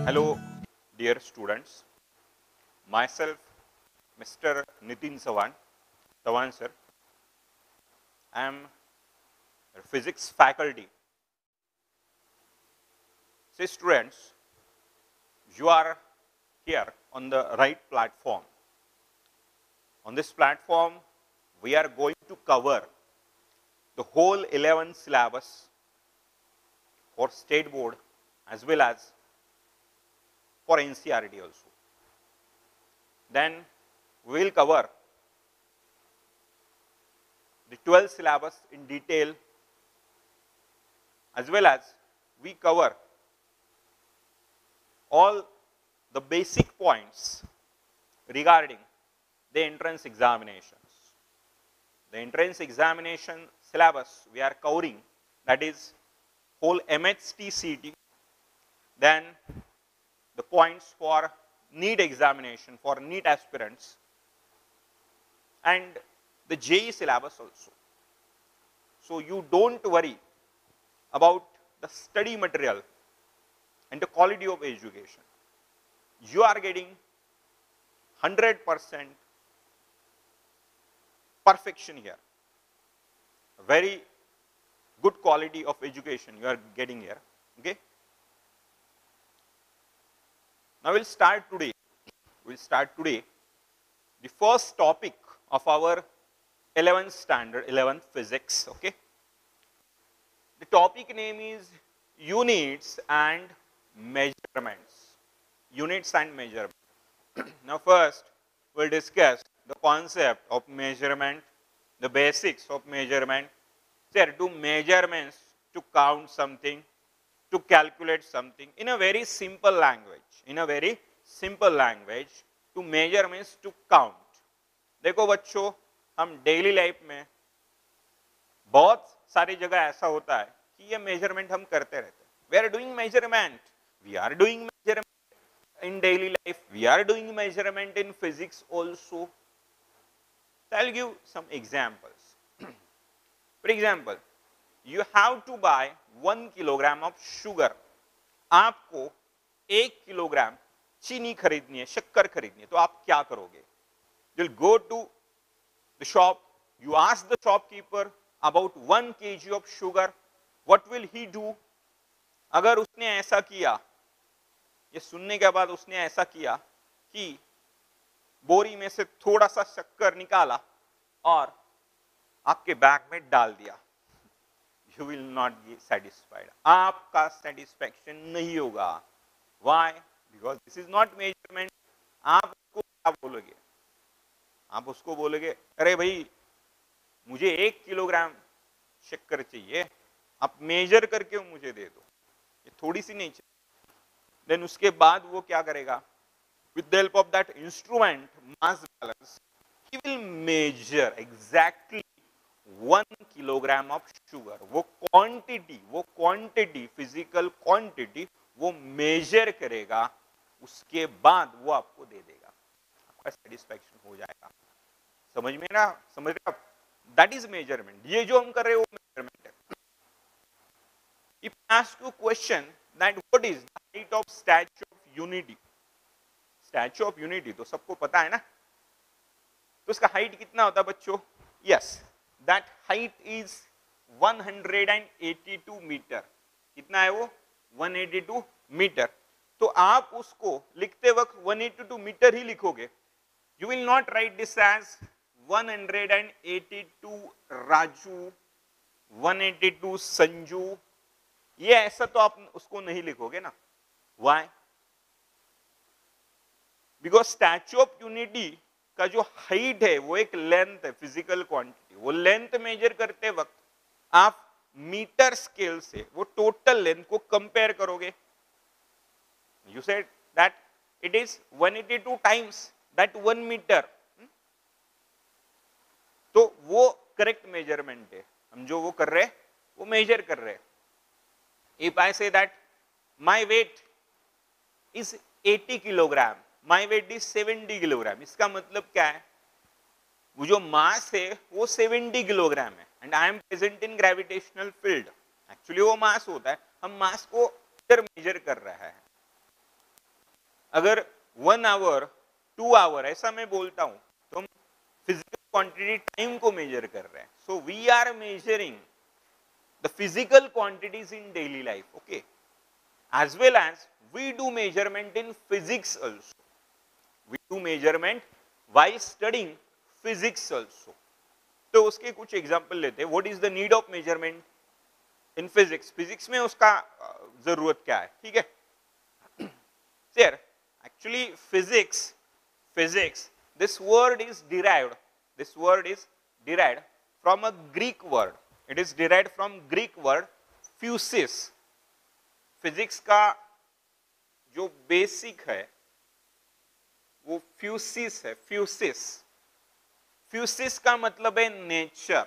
Hello, dear students. Myself, Mr. Nitin Sawan sir. I am a physics faculty. See, students, you are here on the right platform. On this platform, we are going to cover the whole 11 syllabus for state board as well as for NCERT also. Then we will cover the 12 syllabus in detail, as well as we cover all the basic points regarding the entrance examinations. The entrance examination syllabus we are covering, that is whole MHT CET, then the points for NEET examination for NEET aspirants, and the JEE syllabus also. So you don't worry about the study material and the quality of education. You are getting 100% perfection here. Very good quality of education you are getting here. Okay. Now we'll start today. The first topic of our 11th standard, 11th physics. Okay. The topic name is units and measurements. Units and measurements. Now first we'll discuss the concept of measurement, the basics of measurement. Sir, do measurements to count something, to calculate something in a very simple language. In a very simple language, to measure means to count. देखो बच्चों, हम daily life में बहुत सारी जगह ऐसा होता है कि ये मेजरमेंट हम करते रहते हैं. We are doing measurement. We are doing measurement in daily life. We are doing measurement in physics also. So I'll give some examples. For example, you have to buy 1 kilogram of sugar. आपको 1 kilogram चीनी खरीदनी है, शक्कर खरीदनी है, तो आप क्या करोगे? You'll go to the shop, you ask the shopkeeper about 1 kg of sugar. What will he do? अगर उसने ऐसा किया, ये सुनने के बाद उसने ऐसा किया कि बोरी में से थोड़ा सा शक्कर निकाला और आपके बैग में डाल दिया, you will not be satisfied. आपका satisfaction नहीं होगा. Why? Because this is not measurement. आप उसको क्या बोलोगे? आप उसको बोलोगे, अरे भाई मुझे 1 किलोग्राम शक्कर चाहिए, आप मेजर करके मुझे दे दो, ये थोड़ी सी नहीं चाहिए. देन उसके बाद वो क्या करेगा? With the help of that instrument, mass balance, he will measure exactly 1 kilogram of sugar. वो क्वांटिटी, फिजिकल क्वांटिटी वो मेजर करेगा, उसके बाद वो आपको दे देगा, आपका सेटिस्फैक्शन हो जाएगा. समझ में ना? समझ रहे आप? That is measurement. ये जो हम कर रहे हैं वो मेजरमेंट है. If I ask you question that what is the height of statue of unity, statue of unity तो सबको पता है ना, तो उसका हाइट कितना होता है बच्चों? Yes, that height is 182 meter. कितना है वो? 182 मीटर. तो आप उसको लिखते वक्त 182 मीटर ही लिखोगे. You will not write this as 182 Raju, 182 Sanju. ये ऐसा तो आप उसको नहीं लिखोगे ना. Why? Because Statue of Unity का जो हाइट है वो एक लेंथ है, फिजिकल क्वांटिटी. वो लेंथ मेजर करते वक्त आप मीटर स्केल से वो टोटल लेंथ को कंपेयर करोगे. You said that it is 182 times that 1 meter. तो वो करेक्ट मेजरमेंट है. हम जो वो कर रहे हैं वो मेजर कर रहे हैं. If I say that my weight is 80 kilogram, my weight is 70 kilogram, इसका मतलब क्या है? वो जो मास है वो 70 किलोग्राम है. And I am present in gravitational field, actually वो मास होता है, हम मास को इधर मेजर कर रहा है। अगर 1 आवर 2 आवर ऐसा मैं बोलता हूं तो हम फिजिकल क्वांटिटी टाइम को मेजर कर रहे हैं। So we are measuring the physical quantities in daily life, okay, as well as we do measurement in physics also. We do measurement while studying physics also. तो उसके कुछ example लेते हैं। What is the need of measurement in physics? Physics में उसका जरूरत क्या है, ठीक है? Sir, actually physics, this word is derived from a Greek word. It is derived from Greek word physis. Physics का जो बेसिक है वो फ्यूसिस है, फ्यूसिस का मतलब है nature,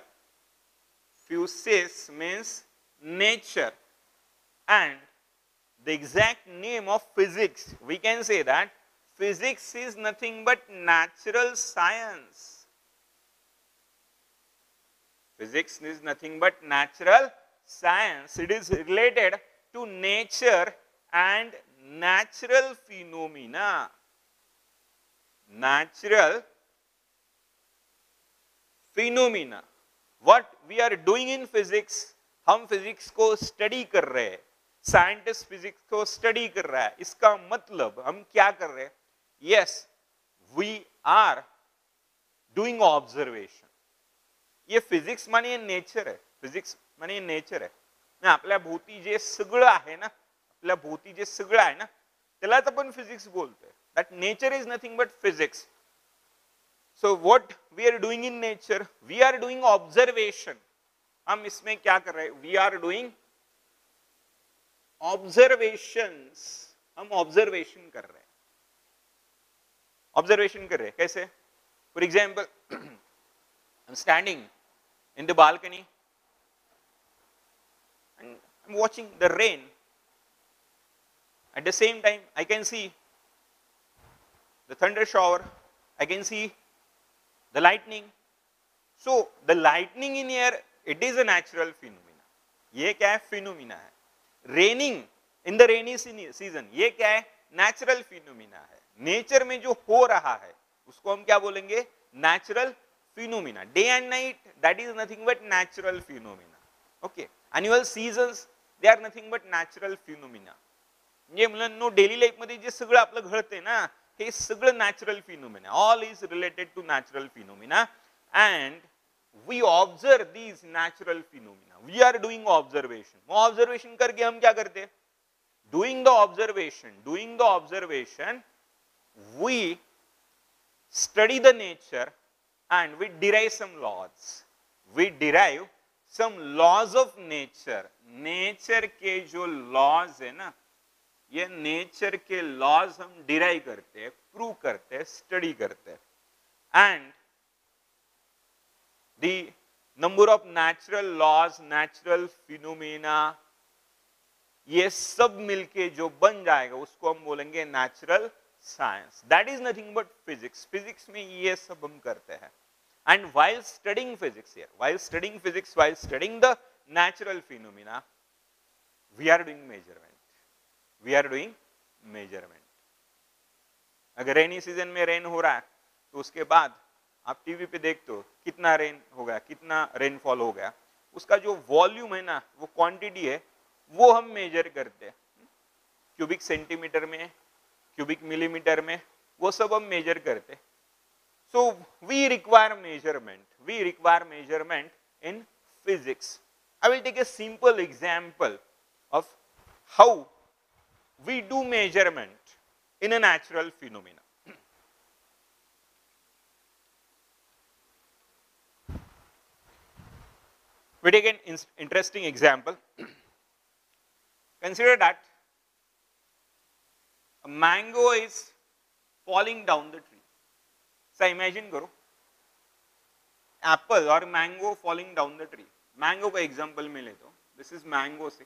physis means nature, and the exact name of physics we can say that physics is nothing but natural science, physics is nothing but natural science, it is related to nature and natural phenomena. Natural phenomena. What we are doing in physics, हम physics को study कर रहे हैं, scientist physics को study कर रहा है, इसका मतलब हम क्या कर रहे हैं? Yes, we are doing observation. ये फिजिक्स माने नेचर है, फिजिक्स माने नेचर है. आपल्या भोवती जे सगळं आहे ना, आपल्या भोवती जे सगळं आहे ना, त्यालाच आपण फिजिक्स बोलतोय. That nature is nothing but physics. So what we are doing in nature, we are doing observation. हम इसमें क्या कर रहे हैं? We are doing observations. हम ऑब्जर्वेशन कर रहे हैं. ऑब्जर्वेशन कर रहे हैं कैसे? For example, I am standing in the balcony and I'm watching the rain. At the same time, I can see the thunder shower, I can see the lightning. So the lightning in air, it is a natural phenomena. ये क्या है? phenomena है. Raining in the rainy season, ये क्या है? natural phenomena है. Nature में जो हो रहा है उसको हम क्या बोलेंगे? natural phenomena. Day and night, that is nothing but natural phenomena. Okay. Annual seasons, they are nothing but natural phenomena. म्हणजे मुलांनो डेली लाईफ मध्ये जे सगळं आपलं घडतंय ना, हे सगळं natural phenomena. All is related to natural phenomena and we observe these natural phenomena. We are doing observation. Observation करके हम क्या करते? Doing the observation we study the nature and we derive some laws. We derive some laws of nature. Nature के जो laws है ना, ये nature के लॉज हम डिराइव करते हैं, प्रूव करते हैं, स्टडी करते हैं. And the number of natural laws, natural phenomena, ये सब मिलके जो बन जाएगा उसको हम बोलेंगे natural science. That is nothing but physics. Physics में ये सब हम करते हैं. And while studying physics here, while studying the natural phenomena, we are doing measurement. अगर रेनी सीजन में रेन हो रहा है तो उसके बाद आप टीवी पे देखते हो कितना रेन हो गया, कितना रेनफॉल हो गया, उसका जो वॉल्यूम है ना, वो क्वांटिटी है, वो हम मेजर करते हैं. क्यूबिक सेंटीमीटर में, क्यूबिक मिलीमीटर में, वो सब हम मेजर करते हैं. So we require measurement in physics. I will take a simple example of how we do measurement in a natural phenomena. We take an interesting example. Consider that a mango is falling down the tree. So imagine करो apple और mango falling down the tree. Mango का example में ले तो this is mango से,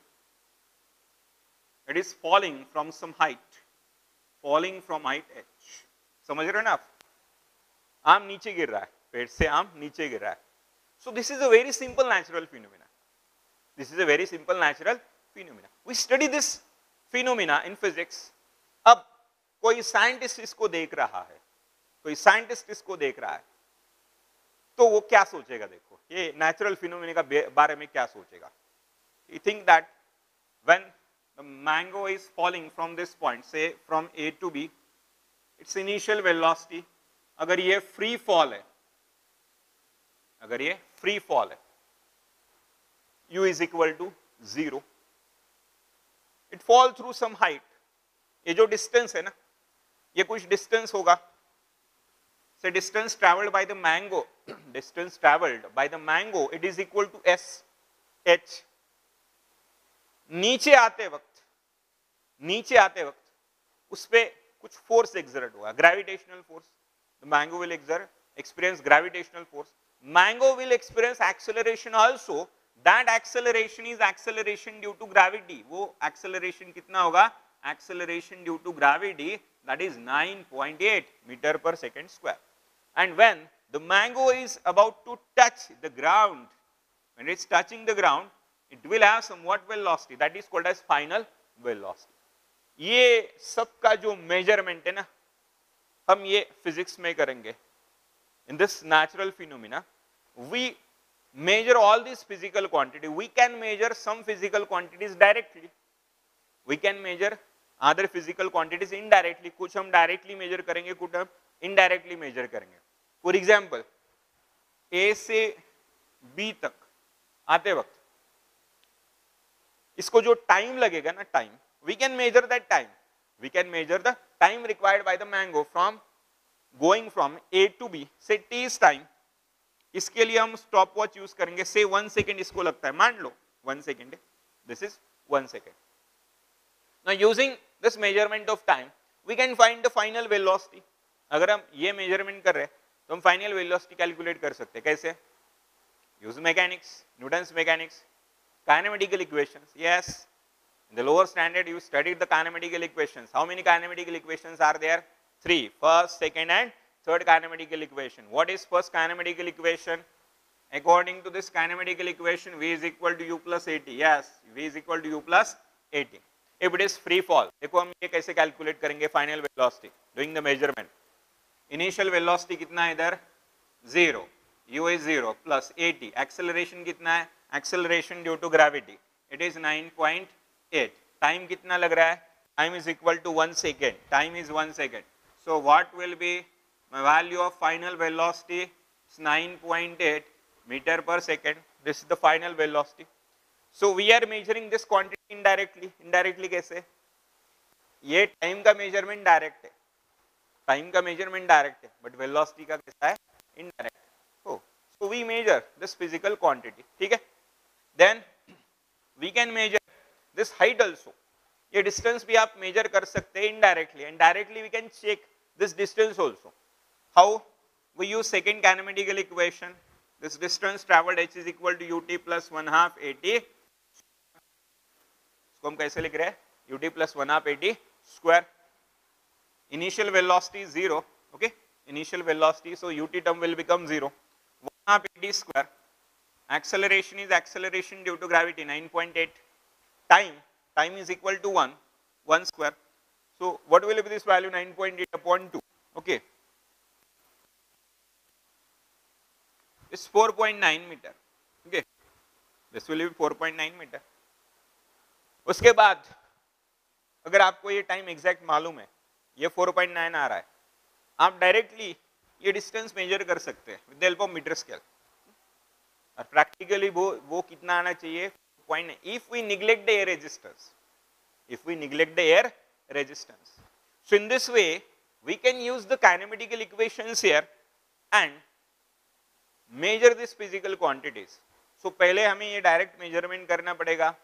it is falling from some height, falling from height H. समझ रहे हो ना आप? आम नीचे गिर रहा है, पेड़ से आम नीचे गिर रहा है. So this is a very simple natural phenomena. This is a very simple natural phenomena. We study this phenomena in physics. अब कोई साइंटिस्ट इसको देख रहा है, कोई साइंटिस्ट इसको देख रहा है, तो वो क्या सोचेगा? देखो ये नेचुरल फिनोमिना का बारे में क्या सोचेगा? You think that when the mango is falling from this point, say from A to B, its initial velocity, अगर ये फ्री फॉल है, अगर ये फ्री फॉल है, u is equal to 0, it fall through some height. ये जो distance है ना, ये कुछ डिस्टेंस होगा. Say distance traveled by the mango, distance traveled by the mango, it is equal to s h. नीचे आते वक्त उस पे कुछ फोर्स एक्सर्ट होगा, gravitational force. The mango will experience gravitational force. Mango will experience acceleration also. That acceleration is acceleration due to gravity. वो acceleration कितना होगा? Acceleration due to gravity, that is 9.8 meter per second square. And when the mango is about to touch the ground, when it's touching the ground, it will have somewhat velocity, that is called as final velocity. ये सब का जो measurement है ना, हम ये physics में करेंगे. In this natural phenomena, we measure all these physical quantities. We can measure some physical quantities directly. We can measure other physical quantities indirectly. कुछ हम directly measure करेंगे, कुछ हम indirectly measure करेंगे. For example, A से B तक आते वक्त इसको जो टाइम लगेगा ना, time, we can measure that time. We can measure the time required by the mango from going from A to B. Say t is time. इसके लिए हम स्टॉप वॉच यूज करेंगे. से 1 सेकेंड इसको लगता है, मान लो 1 second. This is 1 second. Now using this measurement of time we can find the final velocity. अगर हम ये मेजरमेंट कर रहे हैं तो हम फाइनल वेलोसिटी कैलकुलेट कर सकते हैं. कैसे? Use mechanics, Newton's mechanics, kinematical equations. Yes, in the lower standard you studied the kinematical equations. How many kinematical equations are there? 3. First, second and third kinematical equation. What is first kinematical equation? According to this kinematical equation, V is equal to U plus AT. Yes, V is equal to U plus AT. If it is free fall, देखो हम ये कैसे calculate करेंगे final velocity doing the measurement. Initial velocity कितना है इधर? 0. U is 0 plus AT. Acceleration कितना है? Acceleration due to gravity. It is 9.8. Time कितना लग रहा है? Time is equal to 1 second. Time is 1 second. So what will be my value of final velocity? It's 9.8 meter per second. This is the final velocity. So we are measuring this quantity indirectly. Indirectly कैसे? ये time का measurement direct है. Time का measurement direct है, but velocity का कैसा है? Indirect. Oh, so we measure this physical quantity. ठीक है? Then we can measure this height also. ये distance भी आप measure कर सकते हैं indirectly, and directly we can check this distance also. How? We use second kinematical equation. This distance traveled h is equal to ut plus 1/2 at. इसको हम कैसे लिख रहे हैं? ut plus 1/2 at square. Initial velocity is 0. Okay, initial velocity, so ut term will become 0. 1/2 at square. Acceleration is acceleration due to gravity, 9.8. Time is equal to 1 square. So what will be this value? 9.8 upon 2. Okay, it's 4.9 meter. Okay, this will be 4.9 meter. उसके बाद अगर आपको ये time exact मालूम है, ये 4.9 आ रहा है, आप डायरेक्टली ये डिस्टेंस मेजर कर सकते हैं with the help of meter scale. और प्रैक्टिकली वो कितना आना चाहिए? 0.9. If we neglect the air resistance, if we neglect the air resistance, so in this way we can use the kinematical equations here and measure these physical quantities. So पहले हमें ये direct measurement करना पड़ेगा.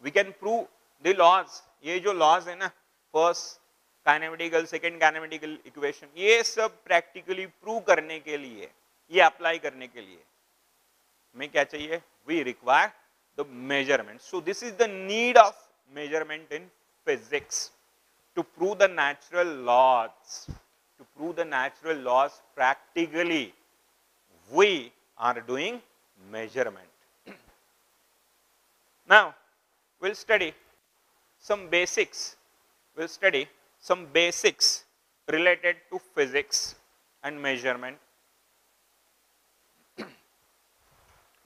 We can prove the laws. ये जो laws है ना, first kinematical, second kinematical equation, ये सब practically prove करने के लिए, ये apply करने के लिए हमें क्या चाहिए? We require the measurement. So this is the need of measurement in physics to prove the natural laws. To prove the natural laws practically, we are doing measurement. Now, we'll study some basics. We'll study some basics related to physics and measurement.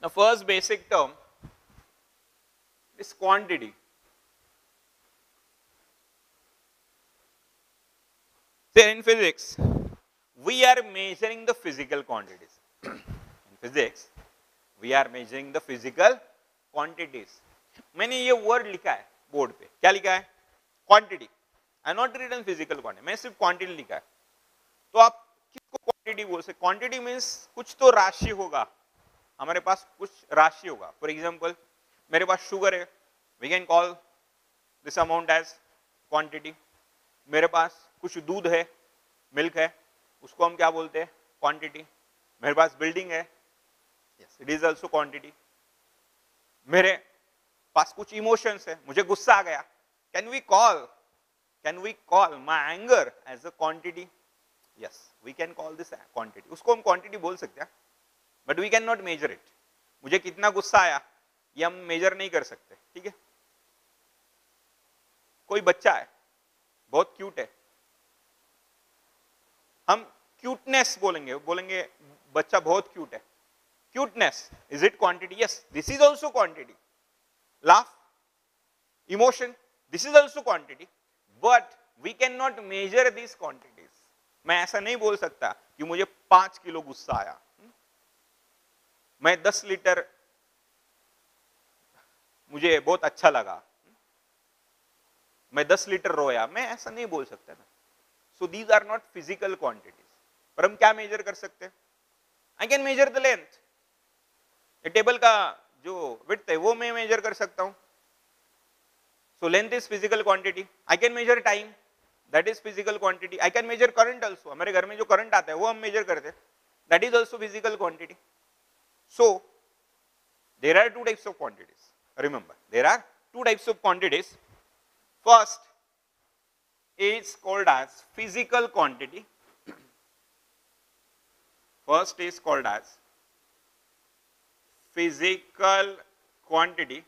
The first basic term is quantity. So in physics, we are measuring the physical quantities. In physics, we are measuring the physical quantities. मैंने ये word लिखा है board पे, क्या लिखा है? Quantity. I not written physical quantity. मैं सिर्फ quantity लिखा है. तो आप किसको quantity बोल सकते? Quantity means कुछ तो राशि होगा. हमारे पास कुछ राशि होगा. For example, मेरे पास sugar है. We can call this amount as quantity. मेरे पास कुछ दूध है, मिल्क है, उसको हम क्या बोलते हैं? क्वांटिटी. मेरे पास बिल्डिंग है, yes, it is also quantity. मेरे पास कुछ इमोशंस है, मुझे गुस्सा आ गया. Can we call my anger as a quantity? Yes, we can call this a quantity. उसको हम quantity बोल सकते हैं, but we cannot measure it. मुझे कितना गुस्सा आया, ये हम मेजर नहीं कर सकते. ठीक है? कोई बच्चा है, बहुत क्यूट है, हम क्यूटनेस बोलेंगे बच्चा बहुत क्यूट है. Cuteness, is it quantity? Yes, this is also quantity. Laugh, emotion, this is also quantity, but we can not measure this quantities. मैं ऐसा नहीं बोल सकता कि मुझे 5 किलो गुस्सा आया, मैं 10 लीटर मुझे बहुत अच्छा लगा, मैं 10 लीटर रोया, मैं ऐसा नहीं बोल सकता ना. So these are not physical quantities. पर हम क्या मेजर कर सकते हैं? I can measure the length. Table का जो विड्थ है वो मैं मेजर कर सकता हूं. So length is physical quantity. I can measure time, that is physical quantity. I can measure current also. हमारे घर में जो करंट आता है वो हम मेजर करते हैं, that is also physical quantity. So there are 2 types of quantities. Remember, there are 2 types of quantities. First is called as physical quantity. First is called as physical quantity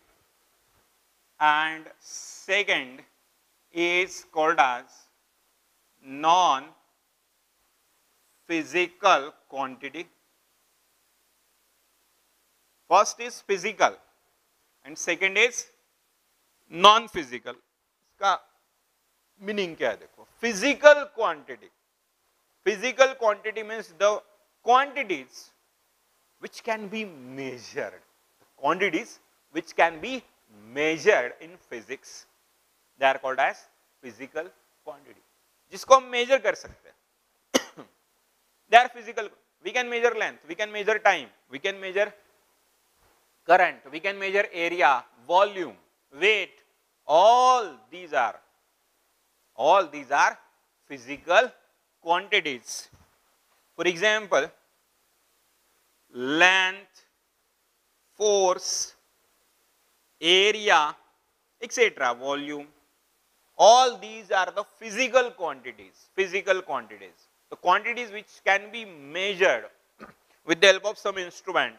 and second is called as non-physical quantity. First is physical and second is non-physical. का meaning क्या है? देखो, physical quantity. Physical quantity means the quantities which can be measured. Quantities which can be measured in physics, they are called as physical quantity. जिसको हम measure कर सकते हैं, they are physical. We can measure length, we can measure time, we can measure current, we can measure area, volume, weight. All these are physical quantities. For example, length, force, area, etc., volume, all these are the physical quantities. Physical quantities, the quantities which can be measured with the help of some instrument.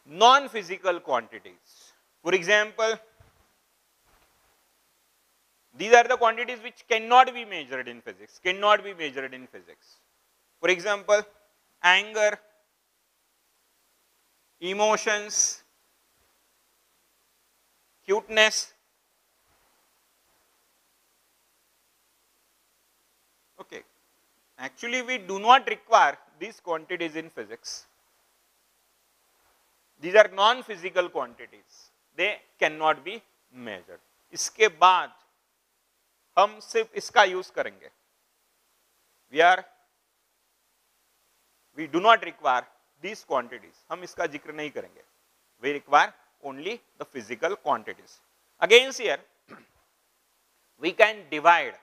Non-physical quantities, for example, these are the quantities which cannot be measured in physics. Cannot be measured in physics. For example, anger, emotions, cuteness. Okay. Actually, we do not require these quantities in physics. These are non-physical quantities. They cannot be measured. इसके बाद हम सिर्फ इसका use करेंगे. We do not require these quantities. हम इसका जिक्र नहीं करेंगे. We require only the physical quantities. Again here, we can divide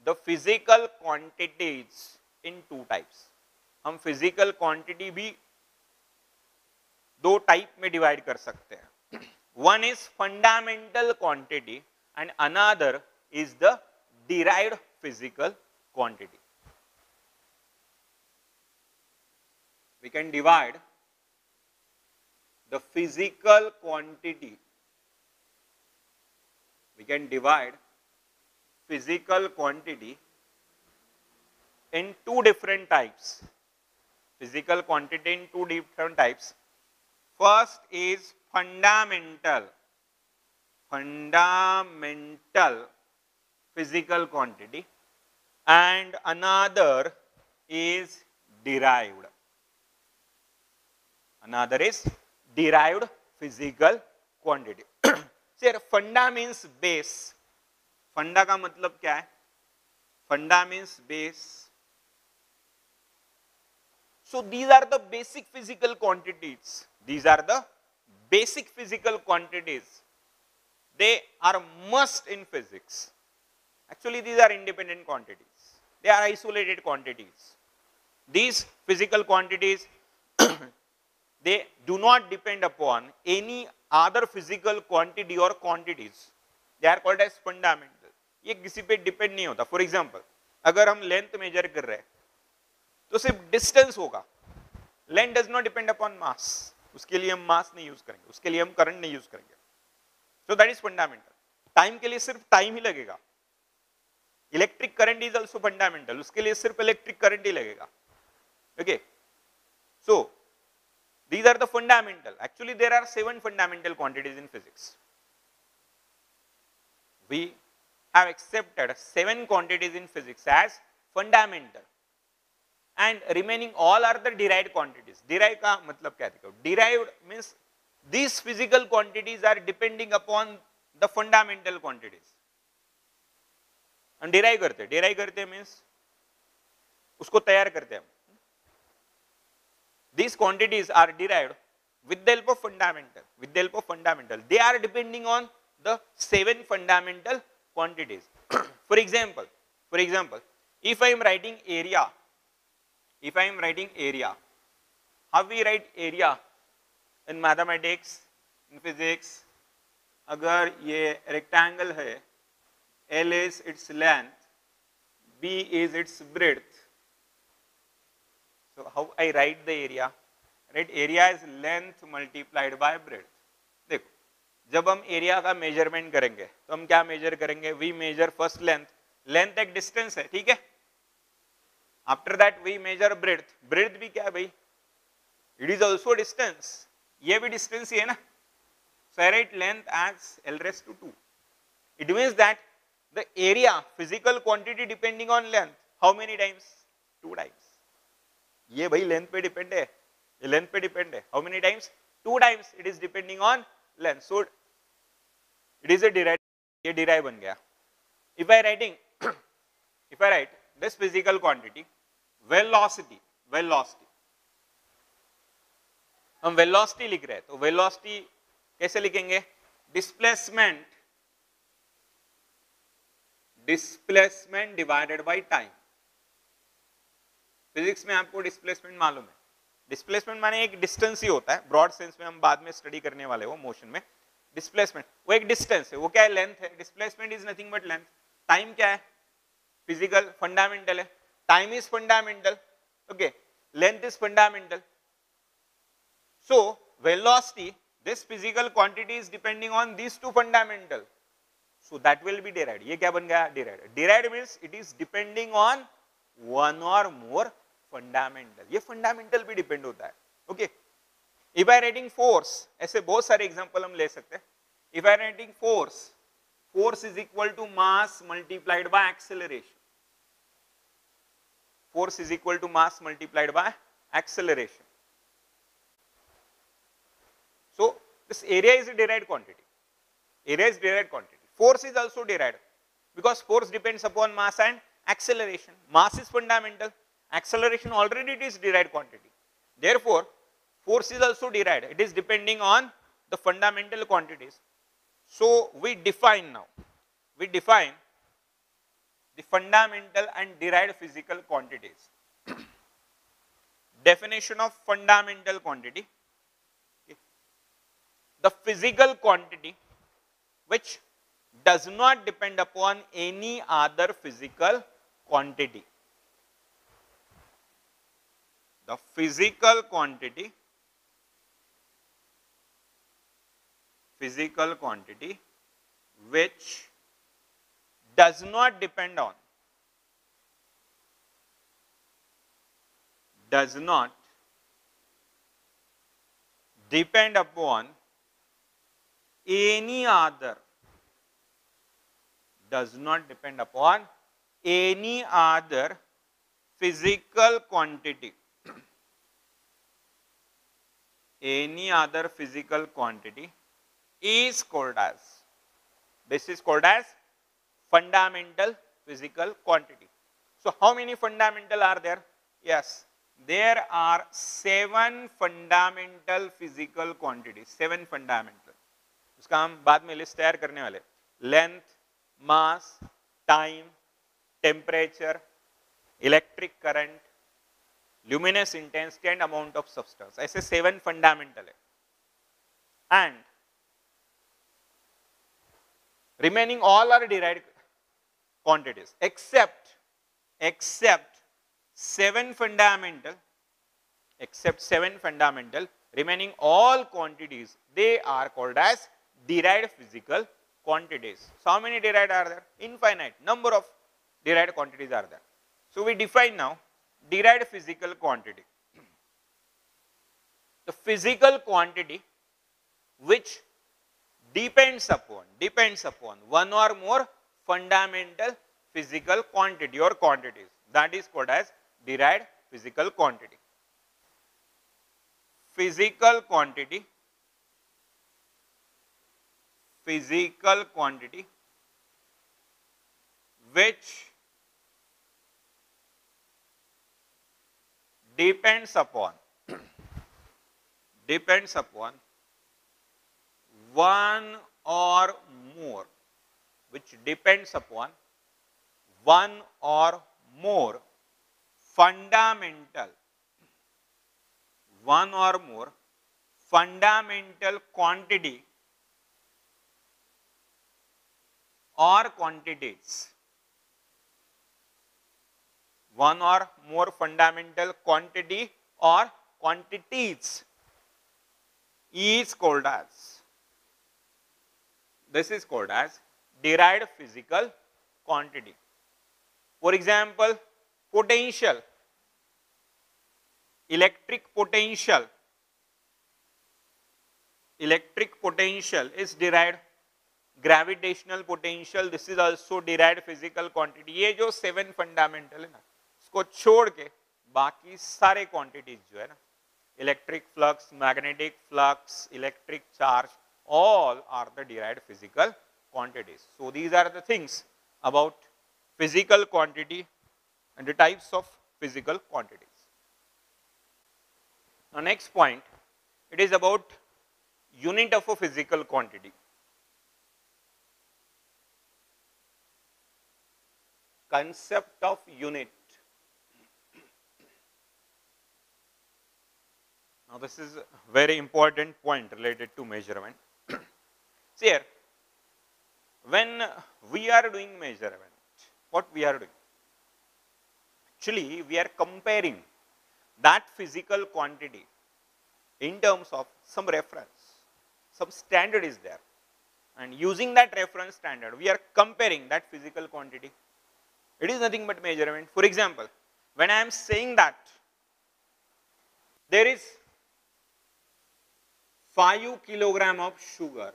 the physical quantities in 2 types. हम physical quantity भी 2 टाइप में डिवाइड कर सकते हैं. One is fundamental quantity and another is the derived physical quantity. we can divide the physical quantity. We can divide physical quantity in two different types. Physical quantity in two different types. First is fundamental physical quantity, and another is derived. Another is derived physical quantity. Sir, funda means base. फंडा का मतलब क्या है? फंडा means base. So these are the basic physical quantities. These are the basic physical quantities. They are must in physics. Actually, these are independent quantities. They are isolated quantities. These physical quantities, they do not depend upon any other physical quantity or quantities. They are called as fundamental. ये किसी पे depend नहीं होता. For example, अगर हम length major कर रहे हैं तो सिर्फ डिस्टेंस होगा. Length does not depend upon mass. उसके लिए हम मास नहीं यूज करेंगे, उसके लिए हम करंट नहीं यूज करेंगे. So that is fundamental. Time के लिए सिर्फ टाइम ही लगेगा. Electric current is also fundamental. उसके लिए सिर्फ इलेक्ट्रिक करंट ही लगेगा. Okay, so these are the fundamental. Actually, there are 7 fundamental quantities in physics. We have accepted 7 quantities in physics as fundamental, and remaining all are the derived quantities. Derived का मतलब क्या देखो? Derived means these physical quantities are depending upon the fundamental quantities. हम derive करते means उसको तैयार करते हैं. These quantities are derived with the help of fundamental. With the help of fundamental, they are depending on the 7 fundamental quantities. For example, if I am writing area, how we write area in mathematics, in physics? अगर ये rectangle है, L is its length, B is its breadth. So how I write the area? Right, area is length multiplied by breadth. देखो, जब हम area का measurement करेंगे तो हम क्या मेजर करेंगे? We measure first length. Length एक डिस्टेंस है, ठीक है. After that we measure breadth. Breadth भी क्या है भाई? It is also distance. ये भी डिस्टेंस ही है ना. So I write length as L raised to 2. It means that the area physical quantity depending on length, how many times? 2 times. ये भाई लेंथ पे डिपेंड है, ये लेंथ पे डिपेंड है. How many times? 2 times. It is depending on length. So it is a derive. ये derive बन गया. If I right this physical quantity velocity, हम वेलोसिटी लिख रहे हैं तो वेलोसिटी कैसे लिखेंगे? Displacement divided by time. Physics में आपको डिस्प्लेसमेंट मालूम है. डिस्प्लेसमेंट माने एक डिस्टेंस ही होता है. ब्रॉड सेंस में हम बाद में स्टडी करने वाले हो मोशन में. डिस्प्लेसमेंट वो एक डिस्टेंस है. वो क्या है? लेंथ है. Displacement is nothing but length. Time क्या है? फिजिकल फंडामेंटल है. Time is fundamental. Okay, length is fundamental. So velocity, this physical quantity is depending on this 2 fundamental. So that will be derived. ये क्या बन गया? Derived. Derived means it is depending on one और मोर fundamental. ये fundamental भी depend होता है. Okay, if I writing force, ऐसे बहुत सारे एग्जांपल हम ले सकते हैं. If I writing force is equal to mass multiplied by acceleration. Force is equal to mass multiplied by acceleration. So this area is a derived quantity. Area is derived quantity. Force is also derived because force depends upon mass and acceleration. Mass is fundamental. Acceleration already it is derived quantity. Therefore, force is also derived. It is depending on the fundamental quantities. So we define now. We define the fundamental and derived physical quantities. Definition of fundamental quantity. Okay. The physical quantity which does not depend upon any other physical quantity. the physical quantity which does not depend on upon any other physical quantity is called as, this is called as fundamental physical quantity. So how many fundamental are there? Yes, there are 7 fundamental physical quantities, 7 fundamental. उसका हम बाद में list तैयार करने वाले. Length, mass, time, temperature, electric current, luminous intensity and amount of substance. ऐसे 7 fundamental है. And remaining all are derived quantities except 7 fundamental, remaining all quantities, they are called as derived physical quantities. So how many derived are there? Infinite number of derived quantities are there. So we define now derived physical quantity. The physical quantity which depends upon one or more fundamental physical quantity or quantities, that is called as derived physical quantity. Physical quantity which depends upon one or more fundamental quantity or quantities. One or more fundamental quantity or quantities is called as, this is called as derived physical quantity. For example, potential, electric potential is derived. Gravitational potential, this is also derived physical quantity. ये जो 7 fundamental है ना, इसको छोड़ के बाकी सारे quantities जो है ना, electric flux, magnetic flux, electric charge, all are the derived physical quantities. So these are the things about physical quantity and the types of physical quantities. Now next point, it is about unit of a physical quantity. Concept of unit. Now this is a very important point related to measurement. See here, when we are doing measurement, what we are doing? Actually, we are comparing that physical quantity in terms of some reference, some standard is there, and using that reference standard, we are comparing that physical quantity. It is nothing but measurement. For example, when I am saying that there is 5 kilogram of sugar,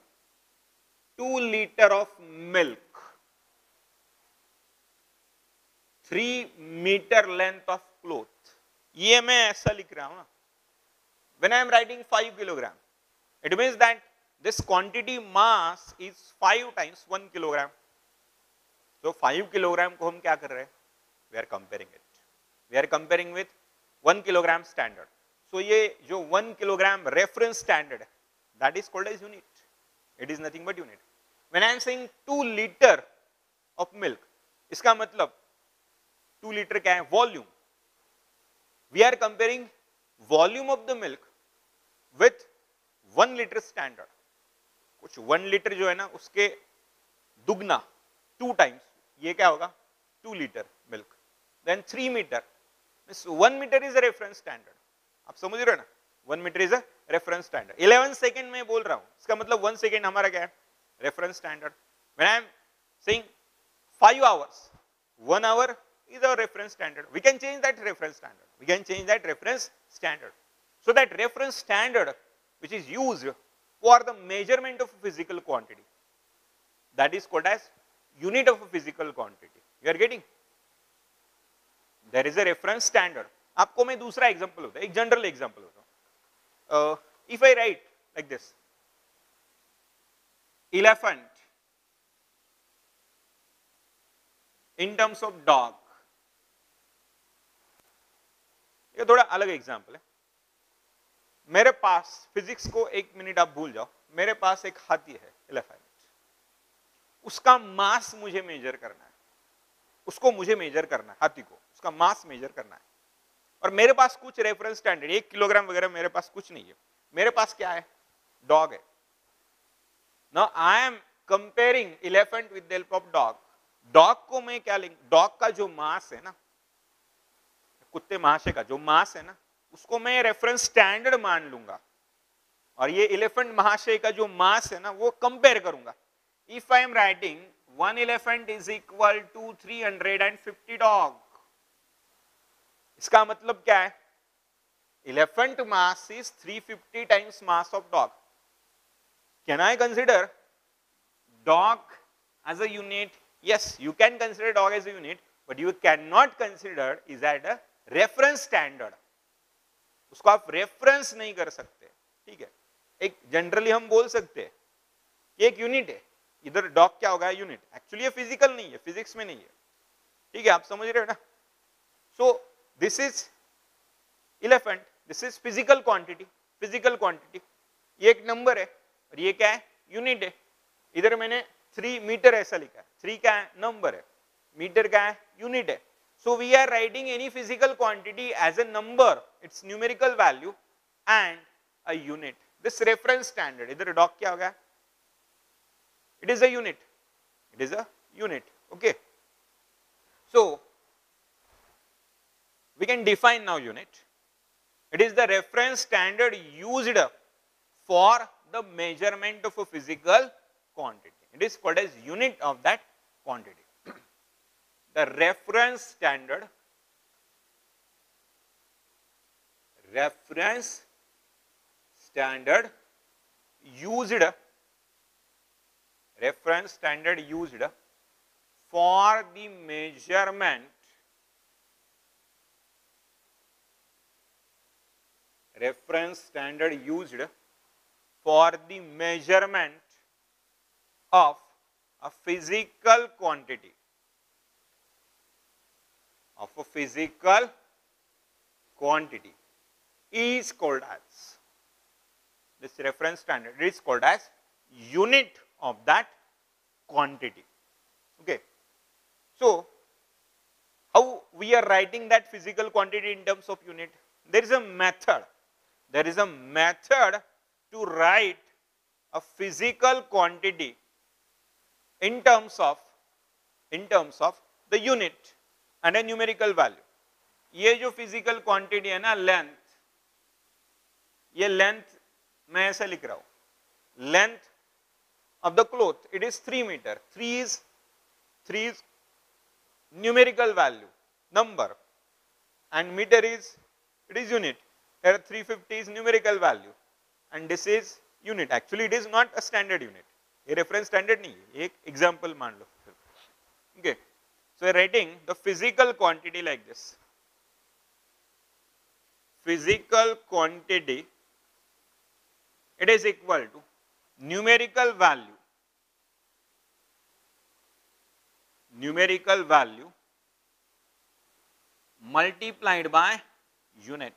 2 liter of milk, 3 meter length of cloth, ये मैं ऐसा लिख रहा हूँ ना. When I am writing 5 kilogram, it means that this quantity mass is 5 times 1 kilogram. So 5 kilogram को हम क्या कर रहे हैं? We are comparing it. We are comparing with 1 kilogram standard. So ये जो 1 kilogram reference standard है, that is called as unit. It is nothing but unit. When I am saying 2 liter of milk, इसका मतलब 2 liter क्या है? Volume. We are comparing volume of the milk with 1 liter standard. कुछ 1 liter जो है ना उसके दुगना 2 times, ये क्या होगा? 2 liter milk. Then 3 meter. 1 meter is a reference standard. आप समझ रहे हो ना, 1 metre is a reference standard. 11 second में बोल रहा हूं, इसका मतलब 1 सेकंड हमारा क्या है, reference standard. When I am saying 5 hours, 1 hour is our reference standard. We can change that reference standard. We can change that reference standard. So that reference standard which is used for the measurement of physical quantity, that is called as unit of a physical quantity. You are getting? There is a reference standard. आपको मैं दूसरा example होता है, एक general example होता है. If I write like this, elephant in terms of dog, ये थोड़ा अलग एग्जांपल है. मेरे पास, फिजिक्स को एक मिनट आप भूल जाओ, मेरे पास एक हाथी है, एलिफेंट. उसका मास मुझे मेजर करना है, उसको मुझे मेजर करना है, हाथी को उसका मास मेजर करना है. और मेरे पास कुछ रेफरेंस स्टैंडर्ड 1 किलोग्राम वगैरह मेरे पास कुछ नहीं है. मेरे पास क्या है, डॉग है. Now I am comparing elephant with the help of dog. Dog को मैं क्या लेंगे, डॉग का जो मास है ना, कुत्ते महाशय का जो मास है ना, उसको मैं रेफरेंस स्टैंडर्ड मान लूंगा. और ये एलिफेंट महाशय का जो मास है ना, वो कंपेयर करूंगा. If I am writing 1 elephant is equal to 350 dog, इसका मतलब क्या है, elephant mass is 350 times mass of dog. Can I consider dog as a unit? Yes, you can consider dog as a unit, but you cannot consider is at a reference standard. उसको आप reference नहीं कर सकते. ठीक है, एक generally हम बोल सकते हैं कि एक यूनिट है, इधर डॉग क्या होगा, यूनिट. एक्चुअली ये फिजिकल नहीं है, फिजिक्स में नहीं है. ठीक है, आप समझ रहे हो ना. So this is elephant, this is physical quantity. Physical quantity ये एक नंबर है और ये क्या है, यूनिट है. इधर मैंने 3 मीटर ऐसा लिखा है, 3 क्या है, नंबर है, मीटर क्या है, यूनिट है. So we are writing any physical quantity as a number, its numerical value and a unit. This reference standard, इधर डॉग क्या होगा, it is a unit, it is a unit. Okay, so we can define now unit. It is the reference standard used for the measurement of a physical quantity. It is called as unit of that quantity. The reference standard used for the measurement of a physical quantity, is called as, this reference standard is called as unit of that quantity. Okay, so how we are writing that physical quantity in terms of unit? There is a method to write a physical quantity in terms of the unit and a numerical value. ये जो physical quantity है ना, length, ये length मैं ऐसा लिख रहा हूं, length of the cloth, it is 3 meter. 3 is numerical value, number, and meter is, it is unit. Here 350 is numerical value and this is unit. Actually it is not a standard unit, ये reference standard नहीं है, एक example मान लो. Okay, so we are writing the physical quantity like this. Physical quantity, it is equal to numerical value multiplied by unit.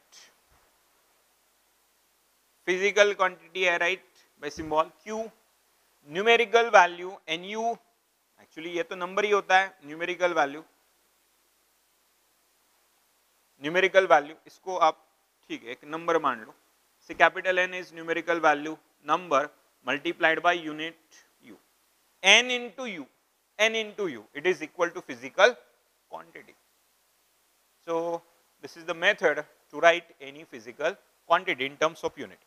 Physical quantity I write by symbol Q, numerical value Nu, actually ये तो number ही होता है, numerical value, इसको आप ठीक है एक number मान लो. So capital N is numerical value, number multiplied by unit U. N into U, it is equal to physical quantity. So this is the method to write any physical quantity in terms of unit.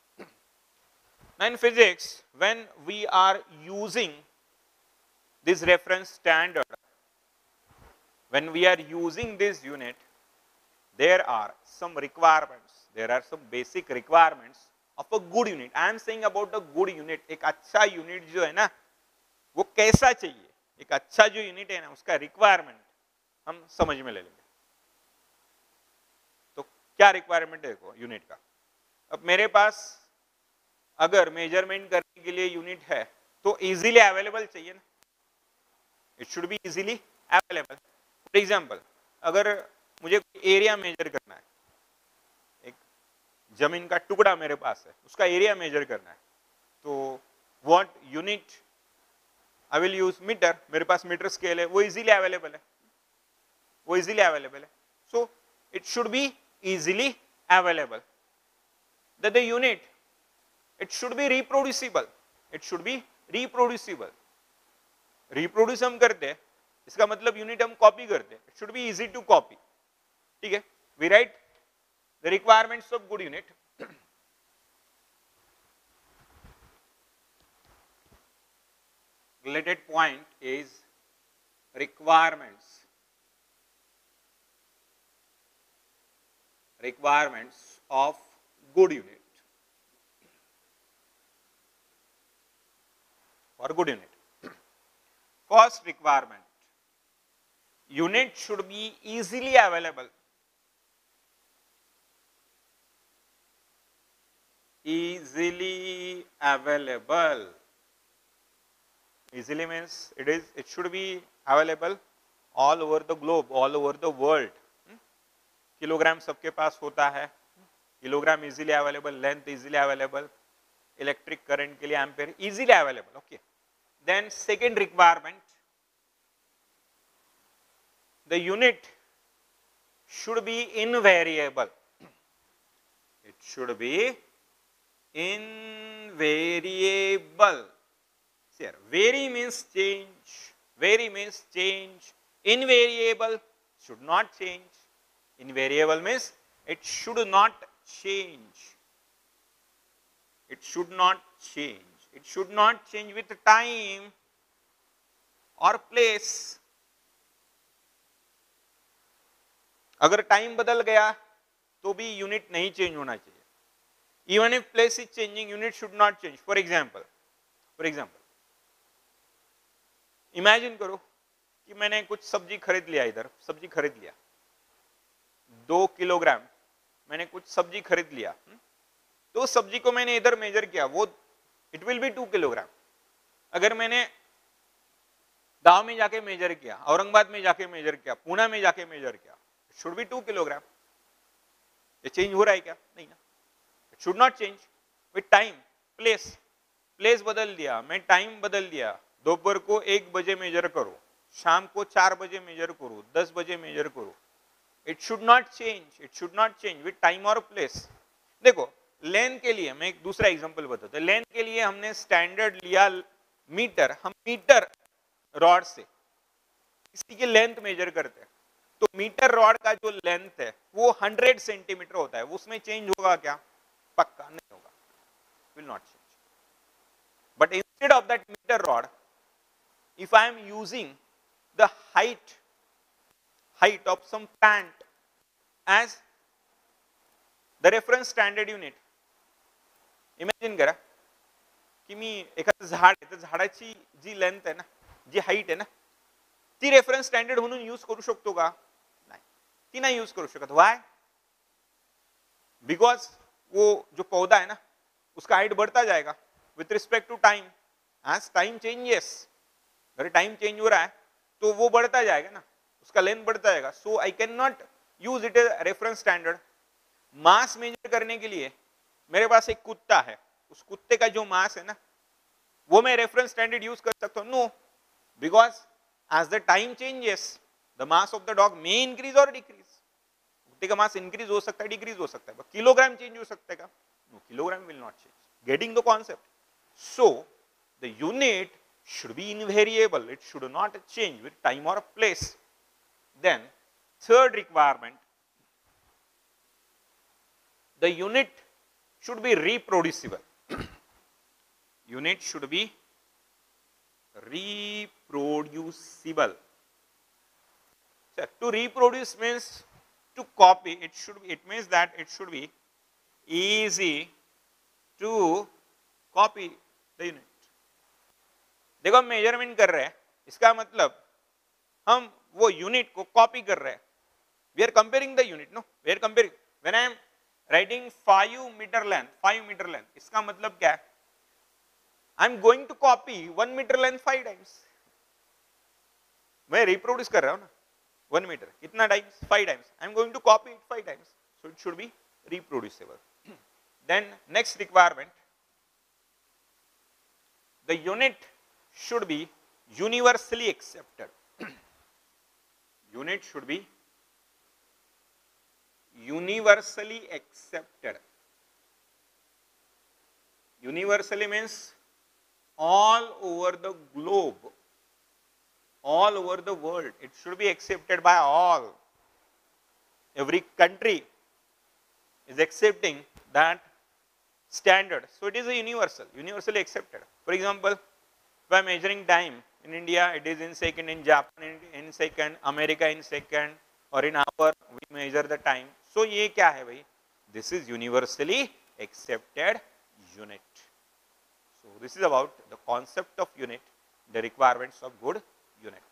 Now in physics, when we are using this reference standard, when we are using this unit, there are some requirements, there are some basic requirements of a good unit. I am saying about a good unit. एक अच्छा unit जो है ना, वो कैसा चाहिए? एक अच्छा जो unit है ना, उसका requirement हम समझ में ले लेंगे. तो क्या requirement है देखो unit का? अब मेरे पास अगर measurement करने के लिए unit है, तो easily available चाहिए ना? It should be easily available. For example, अगर मुझे एरिया मेजर करना है, एक जमीन का टुकड़ा मेरे पास है, उसका एरिया मेजर करना है, तो what unit I will use? Metre. मेरे पास मीटर स्केल है, वो इजीली अवेलेबल है, वो इजीली अवेलेबल है. So it should be easily available. The unit it should B reproducible. It should B reproducible. Reproduce हम करते हैं, इसका मतलब यूनिट हम कॉपी करते हैं. It should be easy to copy. ठीक है, we write the requirements of good unit. Related point is requirements of good unit. For good unit, first requirement, unit should be easily available. Easily available. Easily means it should be available all over the globe, all over the world. Kilogram सबके पास होता है, kilogram easily available, length easily available, electric current के लिए ampere easily available. Okay. Then second requirement, the unit should be invariable. It should be invariable. Here, vary means change. Vary means change. Invariable should not change. Invariable means it should not change. It should not change. It should not change with time or place. अगर time बदल गया तो भी unit नहीं change होना चाहिए. Even if place is changing, unit should not change. For example, imagine करो कि मैंने कुछ सब्जी खरीद लिया, इधर सब्जी खरीद लिया 2 किलोग्राम, मैंने कुछ सब्जी खरीद लिया, तो सब्जी को मैंने इधर मेजर किया, वो इट विल बी 2 किलोग्राम. अगर मैंने गांव में जाके मेजर किया, औरंगाबाद में जाके मेजर किया, पुणे में जाके मेजर किया, इट शुड बी 2 किलोग्राम. ये चेंज हो रहा है क्या? नहीं ना. It should not change with time. Place बदल दिया, मैं टाइम बदल दिया, दोपहर को 1 बजे मेजर करो, शाम को 4 बजे मेजर करो, 10 बजे मेजर करो, it should not change. It should not change with time और प्लेस. देखो लेंथ के लिए मैं एक दूसरा एग्जांपल बताता हूं. लेंथ के लिए हमने स्टैंडर्ड लिया मीटर. हम मीटर रॉड से किसी की लेंथ मेजर करते हैं, तो मीटर रॉड का जो लेंथ है वो 100 सेंटीमीटर होता है. उसमें चेंज होगा क्या? पक्का नहीं होगा. Will not change. But instead of that metre rod, if I am using the height of some plant as the reference standard unit. Imagine करा की मी एखादं झाड आहे, तर झाडाची जी लेंथ आहे ना, जी हाईट आहे ना, ती रेफरन्स स्टँडर्ड म्हणून यूज करू शकतो का? नाही, ती नाही यूज करू शकत. व्हाय? बिकॉज वो जो पौधा है ना, उसका हाइट बढ़ता जाएगा with respect to time. As time changes, अगर टाइम चेंज हो रहा है तो वो बढ़ता जाएगा ना, उसका लेंथ बढ़ता जाएगा. So I can not use it as reference standard. Mass measure करने के लिए मेरे पास एक कुत्ता है, उस कुत्ते का जो मास है ना, वो मैं रेफरेंस स्टैंडर्ड यूज कर सकता हूं? No, because as the time changes the mass of the dog may increase और डिक्रीज. कुत्ते का मास इंक्रीज हो सकता है, डिक्रीज हो सकता है, किलोग्राम चेंज हो सकता है. No, kilogram will not change. Getting the concept? So the unit should be invariable. It should not change with time or place. Then third requirement, the unit should be reproducible. Unit should be reproducible. So to reproduce means to copy. It means that it should be easy to copy the unit. देखो हम measurement कर रहे हैं, इसका मतलब हम वो unit को कॉपी कर रहे हैं. We are comparing the unit, no? We are comparing. When I am writing 5 meter length, इसका मतलब क्या है? I am going to copy 1 meter length 5 times. मैं reproduce कर रहा हूँ ना, 1 meter कितना times? 5 times. I am going to copy it 5 times. So it should be reproducible. Then next requirement, the unit should be universally accepted. Unit should be universally accepted. Universally means all over the globe, all over the world. It should be accepted by all. Every country is accepting that standard. So it is a universally accepted. For example, if I am measuring time in India, it is in second, in Japan in second, America in second, or in hour we measure the time. So ये क्या है भाई? This is universally accepted unit. So this is about the concept of unit, the requirements of good unit.